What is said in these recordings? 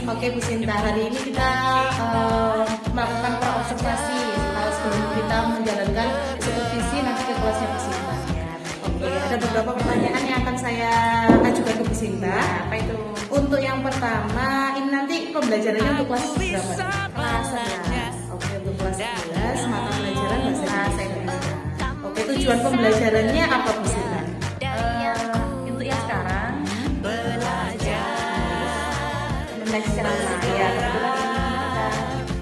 Oke Bu Sinta, hari ini kita melakukan praobservasi sebelum kita menjalankan supervisi nanti ke kelasnya Bu Sinta. Oke, ada beberapa pertanyaan yang akan saya ajukan ke Bu Sinta. Apa itu? Untuk yang pertama, ini nanti pembelajarannya untuk kelas berapa? Kelas 11. Oke, untuk kelas 11, mata pelajaran bahasa Indonesia. Oke, tujuan pembelajarannya apa Bu Sinta? Untuk yang sekarang belajar mengenai ceramah ya, kebetulan ini kita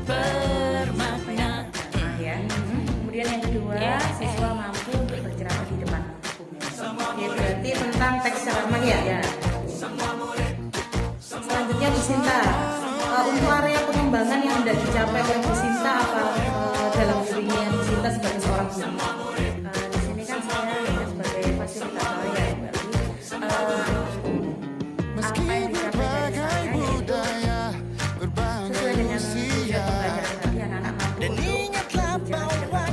bermakna ya. Kemudian yang kedua, siswa mampu untuk berceramah di depan umum. Oke, berarti tentang teks ceramah ya? Ya. Selanjutnya Bu Sinta, untuk area pengembangan yang hendak dicapai oleh Bu Sinta apa dalam dirinya Bu Sinta sebagai seorang guru? Di sini kan saya sebagai fasilitator ya, berarti apa yang dicapai dari saya yaitu sesuai dengan tujuan pembelajaran tadi, anak-anak mampu untuk berbicara di depan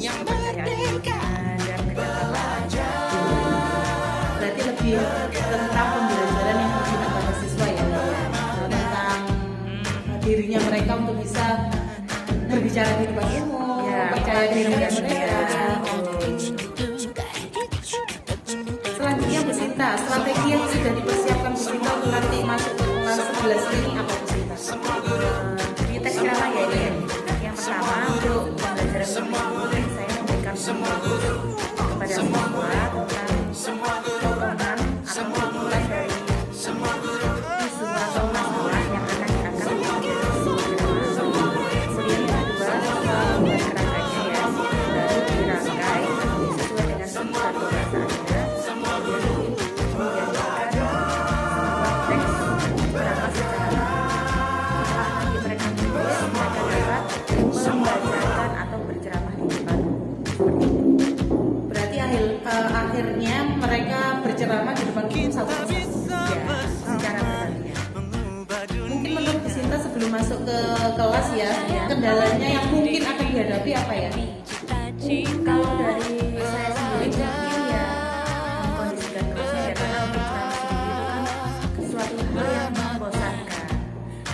yang merdeka dan belajar. Berarti lebih tentang pembelajaran yang berguna pada siswa ya, tentang dirinya mereka untuk bisa berbicara di depan umum, Ya, percaya diri percaya diri mereka. Selanjutnya Bu Sinta, strategi yang sudah dipersiapkan Bu Sinta untuk nanti masuk ke kelas 11 ini apa Bu Sinta? Di tes ceramah ya ini. Yang pertama untuk pembelajaran ini saya memberikan kepada siswa tentang potongan atau kumpulan dari isu atau masalah yang akan diangkat menjadi ceramah. Kemudian yang kedua membuat kerangkanya ya, baru dirangkai sesuai dengan sifat dan bahasannya. Kemudian membuat teks ceramah secara nanti mereka menulis, mereka dapat membacakan atau berceramah di depan. Berarti akhirnya mereka berceramah di depan umum satu persatu. Ya, secara bergantian. Mungkin menurut Bu Sinta sebelum masuk ke kelas ya, kendalanya yang mungkin akan dihadapi apa ya? Kalau dari saya sendiri mungkin ya mengkondisikan kelasnya ya, karena untuk ceramah sendiri itu kan sesuatu hal yang membosankan.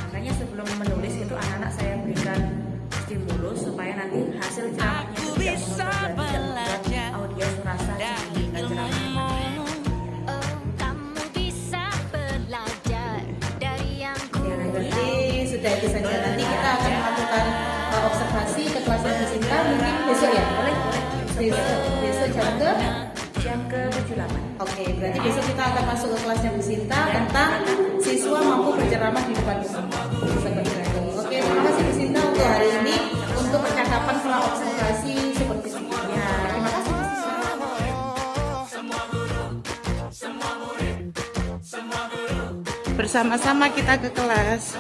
Makanya sebelum menulis itu anak-anak saya berikan stimulus supaya nanti hasil ceramahnya itu tidak monoton dan audiens merasa dengan ceramah. Berarti sudah itu saja. Nanti kita akan melakukan observasi ke kelasnya Bu Sinta mungkin besok ya? Boleh. Besok Jam ke-78. Oke, berarti besok kita akan masuk ke kelasnya Bu Sinta tentang siswa mampu berceramah di depan umum. Seperti itu. Oke, terima kasih Bu Sinta untuk hari ini untuk percakapan setelah observasi seperti sebelumnya. Terima kasih Bu Sinta. Bersama-sama kita ke kelas.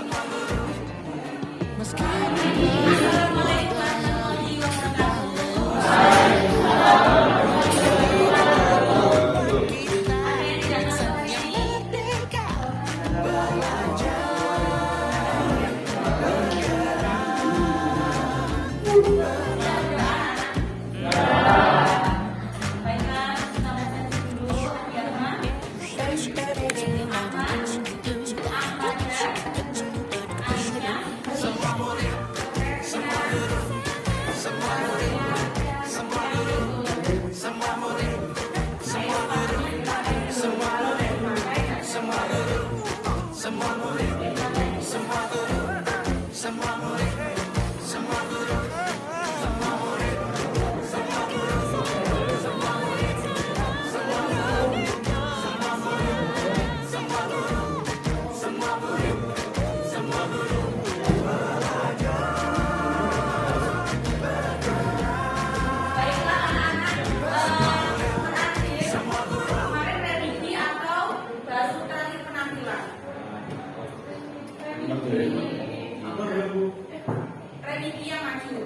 Remedi yang maju.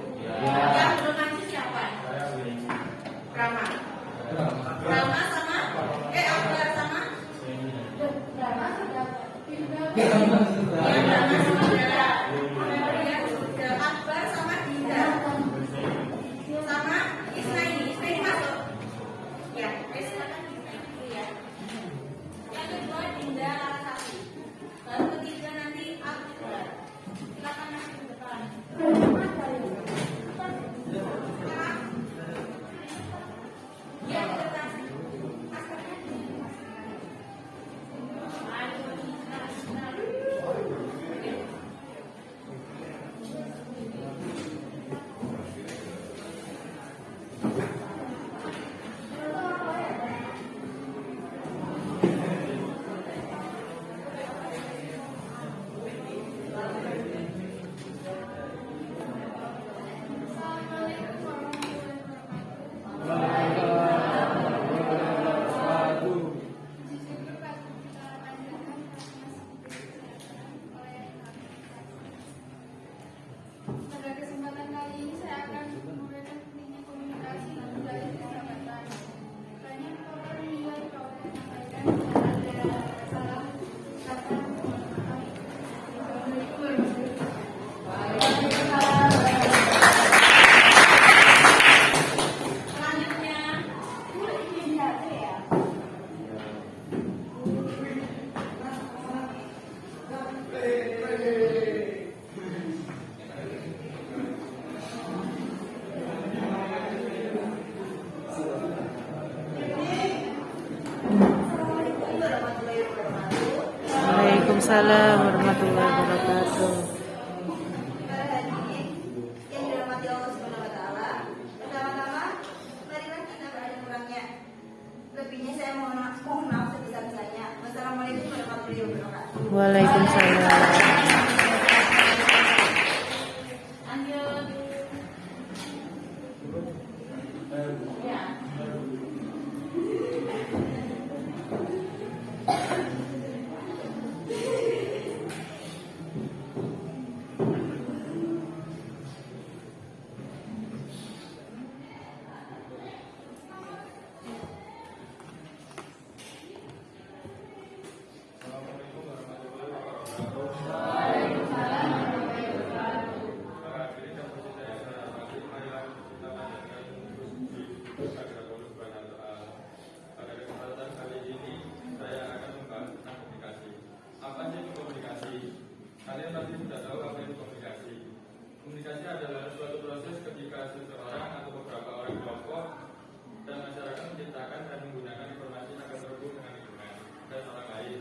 Yang belum maju siapa? Rama. Rama sama? Akbar sama? Rama sudah. Yang Rama sudah. Akbar sama Dinda. Sama Ismaili. Ismaili masuk. Ya, silakan Ismaili ya. Yang kedua Dinda Larasati. Baru Waalaikumsalam warahmatullahi wabarakatuh. Yang dirahmati Allah Subhanahu wa taala. Pertama-tama, marilah kita berada kurangnya. Lebihnya saya mohon maaf sebesar-besarnya. Wassalamualaikum warahmatullahi wabarakatuh. Waalaikumsalam. Kalian pasti sudah tahu apa itu komunikasi. Komunikasi adalah suatu proses ketika seseorang atau beberapa orang kelompok dan masyarakat menciptakan dan menggunakan informasi agar terhubung dengan lingkungan dan orang lain.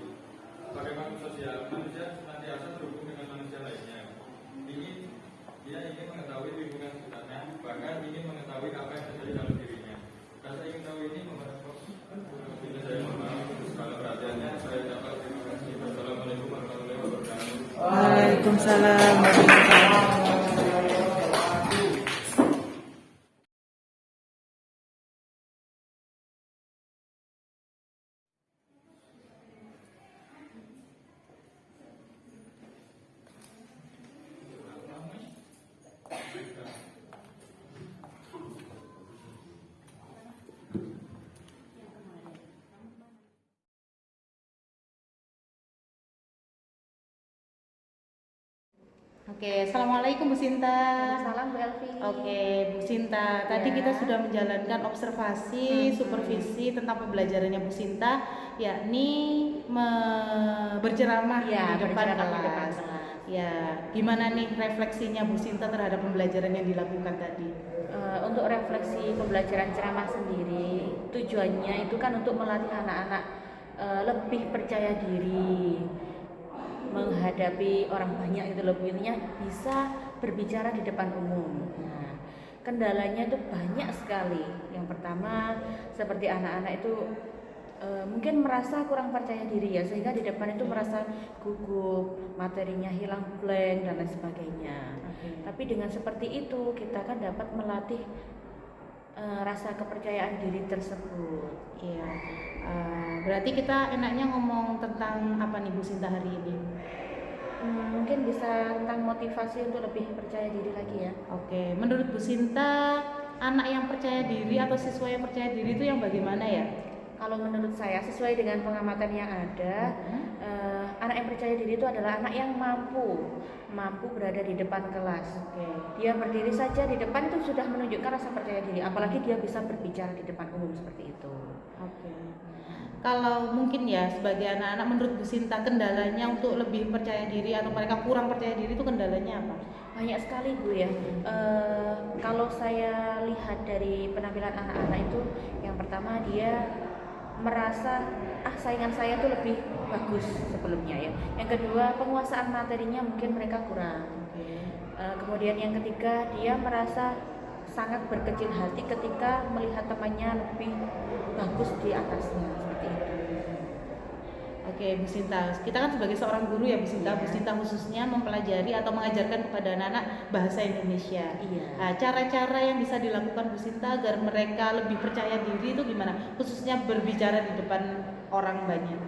Sebagai makhluk sosial, manusia senantiasa terhubung dengan manusia lainnya. Dia ingin mengetahui lingkungan sekitarnya, bahkan ingin mengetahui apa yang terjadi dalam dirinya. Rasa ingin tahu ini saya mohon maaf. Kalau perhatiannya saya dapat terima kasih. Wassalamualaikum warahmatullahi wabarakatuh. Waalaikumsalam warahmatullahi wabarakatuh. Oke, assalamualaikum Bu Sinta. Salam Bu Elvi. Oke, Bu Sinta. Tadi Ya. kita sudah menjalankan observasi, supervisi tentang pembelajarannya Bu Sinta, yakni berceramah Ya, di depan berceramah di depan kelas. kelas. Ya, gimana nih refleksinya Bu Sinta terhadap pembelajaran yang dilakukan tadi? Untuk refleksi pembelajaran ceramah sendiri, tujuannya itu kan untuk melatih anak-anak lebih percaya diri menghadapi orang banyak gitu loh, intinya bisa berbicara di depan umum. Nah, kendalanya itu banyak sekali. Yang pertama, seperti anak-anak itu mungkin merasa kurang percaya diri ya, sehingga di depan itu merasa gugup, materinya hilang blank dan lain sebagainya. Tapi dengan seperti itu kita kan dapat melatih rasa kepercayaan diri tersebut. Iya. Berarti kita enaknya ngomong tentang apa nih Bu Sinta hari ini? Mungkin bisa tentang motivasi untuk lebih percaya diri lagi ya. Oke, menurut Bu Sinta, anak yang percaya diri atau siswa yang percaya diri itu yang bagaimana ya? Kalau menurut saya, sesuai dengan pengamatan yang ada, anak yang percaya diri itu adalah anak yang mampu berada di depan kelas. Dia berdiri saja di depan itu sudah menunjukkan rasa percaya diri, apalagi dia bisa berbicara di depan umum seperti itu. Oke. Kalau mungkin ya sebagai anak-anak, menurut Bu Sinta kendalanya untuk lebih percaya diri atau mereka kurang percaya diri itu kendalanya apa? Banyak sekali Bu ya. Kalau saya lihat dari penampilan anak-anak itu, yang pertama dia merasa saingan saya tuh lebih bagus sebelumnya ya. Yang kedua, penguasaan materinya mungkin mereka kurang. Kemudian yang ketiga, dia merasa sangat berkecil hati ketika melihat temannya lebih bagus di atasnya seperti itu. Oke, Bu Sinta, kita kan sebagai seorang guru ya Bu Sinta, Bu Sinta khususnya mempelajari atau mengajarkan kepada anak-anak bahasa Indonesia. Iya. Nah, cara-cara yang bisa dilakukan Bu Sinta agar mereka lebih percaya diri itu gimana? Khususnya berbicara di depan orang banyak.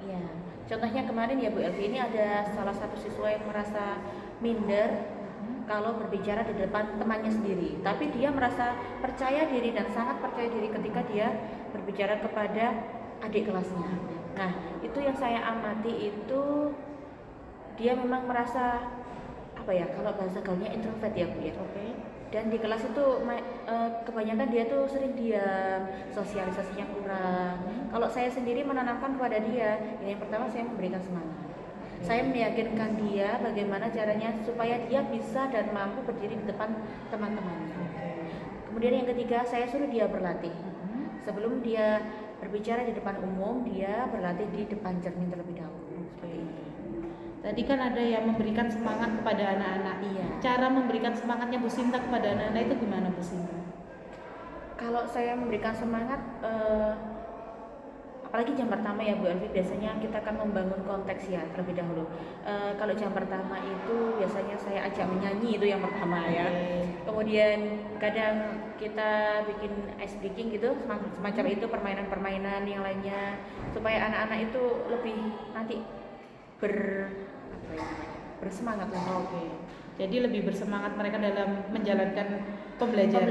Iya. Contohnya kemarin ya Bu Elvi, ini ada salah satu siswa yang merasa minder kalau berbicara di depan temannya sendiri, tapi dia merasa percaya diri dan sangat percaya diri ketika dia berbicara kepada adik kelasnya. Nah, itu yang saya amati, itu dia memang merasa apa ya, kalau bahasa gaulnya introvert ya Bu ya. Dan di kelas itu kebanyakan dia tuh sering diam, sosialisasinya kurang. Kalau saya sendiri menanamkan kepada dia, yang pertama saya memberikan semangat. Saya meyakinkan dia bagaimana caranya supaya dia bisa dan mampu berdiri di depan teman-temannya. Kemudian yang ketiga, saya suruh dia berlatih. Sebelum dia berbicara di depan umum, dia berlatih di depan cermin terlebih dahulu. Seperti itu. Tadi kan ada yang memberikan semangat kepada anak-anak. Iya. Cara memberikan semangatnya Bu Sinta kepada anak-anak itu gimana Bu Sinta? Kalau saya memberikan semangat, apalagi jam pertama ya Bu Elvi, biasanya kita akan membangun konteks ya terlebih dahulu. Kalau jam pertama itu biasanya saya ajak menyanyi, itu yang pertama ya. Kemudian kadang kita bikin ice breaking gitu, semacam itu, permainan-permainan yang lainnya, supaya anak-anak itu lebih nanti bersemangat lah. Oke. Jadi lebih bersemangat mereka dalam menjalankan pembelajaran.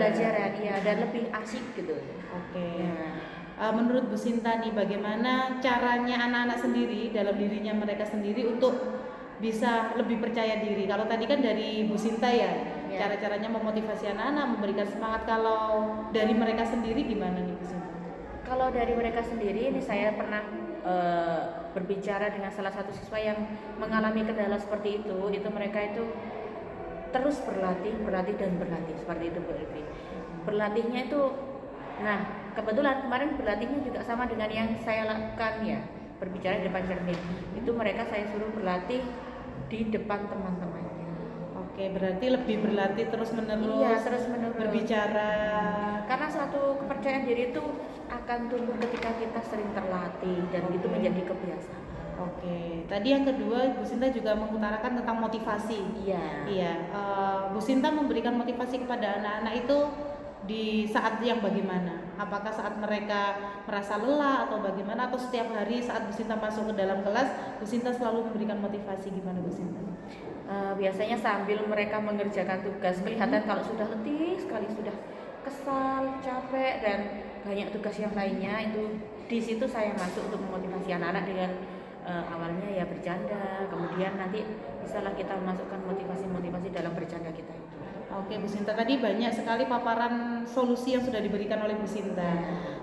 Iya, dan lebih asik gitu. Oke. Ya. Menurut Bu Sinta nih, bagaimana caranya anak-anak sendiri dalam dirinya mereka sendiri untuk bisa lebih percaya diri? Kalau tadi kan dari Bu Sinta ya, cara-caranya memotivasi anak-anak, memberikan semangat. Kalau dari mereka sendiri gimana nih Bu Sinta? Kalau dari mereka sendiri, ini saya pernah berbicara dengan salah satu siswa yang mengalami kendala seperti itu mereka itu terus berlatih seperti itu Bu Elvi. Berlatihnya itu, nah kebetulan kemarin berlatihnya juga sama dengan yang saya lakukan ya, berbicara di depan cermin. Itu mereka saya suruh berlatih di depan teman-temannya. Oke, berarti lebih berlatih terus-menerus. Iya, terus-menerus berbicara. Karena suatu kepercayaan diri itu akan tumbuh ketika kita sering terlatih dan itu menjadi kebiasaan. Oke, tadi yang kedua Bu Sinta juga mengutarakan tentang motivasi. Iya. Bu Sinta memberikan motivasi kepada anak-anak itu di saat yang bagaimana? Apakah saat mereka merasa lelah atau bagaimana? Atau setiap hari saat Bu Sinta masuk ke dalam kelas, Bu Sinta selalu memberikan motivasi, gimana Bu Sinta? Biasanya sambil mereka mengerjakan tugas, kelihatan kalau sudah letih sekali, sudah kesal, capek dan banyak tugas yang lainnya, itu di situ saya masuk untuk memotivasi anak-anak dengan awalnya ya bercanda, kemudian nanti bisalah kita masukkan motivasi dalam bercanda kita itu. Oke Bu Sinta, tadi banyak sekali paparan solusi yang sudah diberikan oleh Bu Sinta.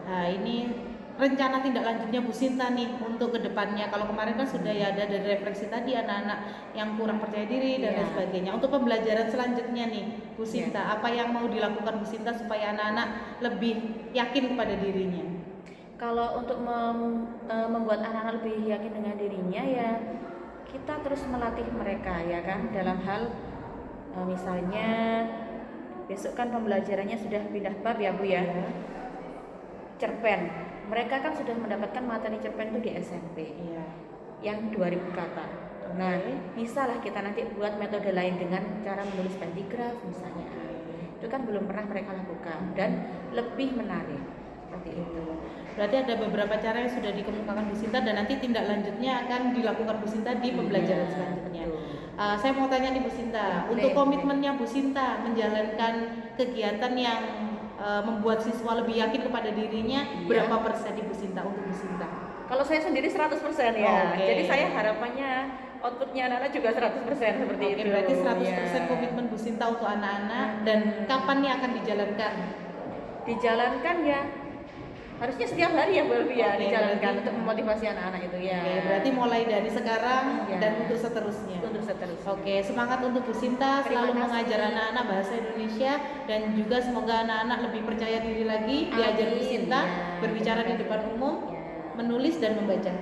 Nah, ini rencana tindak lanjutnya Bu Sinta nih untuk kedepannya. Kalau kemarin kan sudah ya ada dari refleksi tadi anak-anak yang kurang percaya diri dan lain sebagainya. Untuk pembelajaran selanjutnya nih Bu Sinta, apa yang mau dilakukan Bu Sinta supaya anak-anak lebih yakin kepada dirinya? Kalau untuk membuat anak-anak lebih yakin dengan dirinya ya kita terus melatih mereka ya kan, dalam hal misalnya besok kan pembelajarannya sudah pindah bab ya Bu ya. Cerpen, mereka kan sudah mendapatkan materi cerpen itu di SMP yang 2000 kata. Nah, bisalah kita nanti buat metode lain dengan cara menulis pentigraf misalnya. Itu kan belum pernah mereka lakukan dan lebih menarik seperti itu. Berarti ada beberapa cara yang sudah dikemukakan Bu Sinta dan nanti tindak lanjutnya akan dilakukan Bu Sinta di pembelajaran selanjutnya. Saya mau tanya nih Bu Sinta, untuk komitmennya Bu Sinta menjalankan kegiatan yang membuat siswa lebih yakin kepada dirinya, berapa persen di Bu Sinta untuk Bu Sinta? Kalau saya sendiri 100% ya. Jadi saya harapannya outputnya anak-anak juga 100% seperti itu. Berarti 100% komitmen Bu Sinta untuk anak-anak. Dan kapan nih akan dijalankan? Dijalankan ya harusnya setiap hari ya Bu Elvi ya, dijalankan untuk memotivasi anak-anak itu ya. Berarti mulai dari sekarang dan untuk seterusnya. Oke, semangat untuk Bu Sinta selalu mengajar anak-anak bahasa Indonesia dan juga semoga anak-anak lebih percaya diri lagi. Diajar Bu Sinta berbicara di depan umum, menulis dan membaca.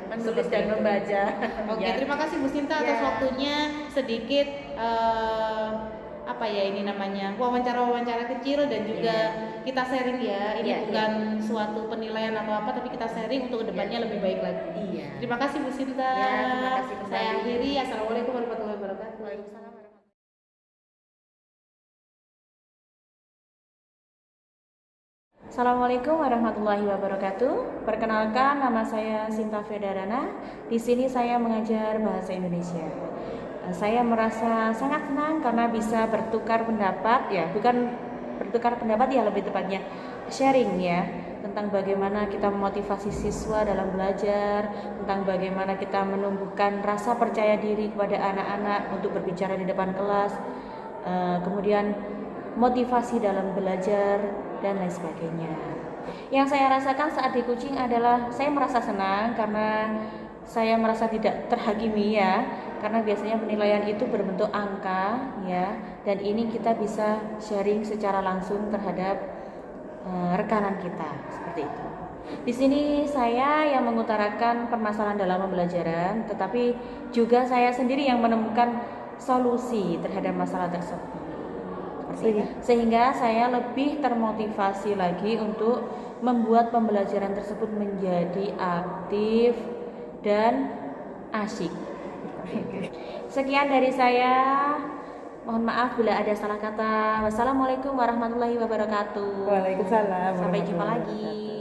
Oke, terima kasih Bu Sinta atas waktunya. Sedikit wawancara kecil dan juga kita sharing ya. Ini bukan suatu penilaian atau apa, tapi kita sharing untuk kedepannya lebih baik lagi. Terima kasih Bu Sinta. Terima kasih kembali. Saya akhiri. Assalamualaikum warahmatullahi wabarakatuh. Waalaikumsalam. Assalamualaikum warahmatullahi wabarakatuh. Perkenalkan, nama saya Sinta Fedarana. Di sini saya mengajar bahasa Indonesia. Saya merasa sangat senang karena bisa bertukar pendapat ya, bukan bertukar pendapat ya, lebih tepatnya sharing ya, tentang bagaimana kita memotivasi siswa dalam belajar, tentang bagaimana kita menumbuhkan rasa percaya diri kepada anak-anak untuk berbicara di depan kelas, kemudian motivasi dalam belajar dan lain sebagainya. Yang saya rasakan saat di coaching adalah saya merasa senang karena saya merasa tidak terhakimi ya, karena biasanya penilaian itu berbentuk angka ya, dan ini kita bisa sharing secara langsung terhadap rekanan kita seperti itu. Di sini saya yang mengutarakan permasalahan dalam pembelajaran, tetapi juga saya sendiri yang menemukan solusi terhadap masalah tersebut. Sehingga saya lebih termotivasi lagi untuk membuat pembelajaran tersebut menjadi aktif dan asyik. Sekian dari saya. Mohon maaf bila ada salah kata. Wassalamualaikum warahmatullahi wabarakatuh. Waalaikumsalam Sampai jumpa warahmatullahi lagi.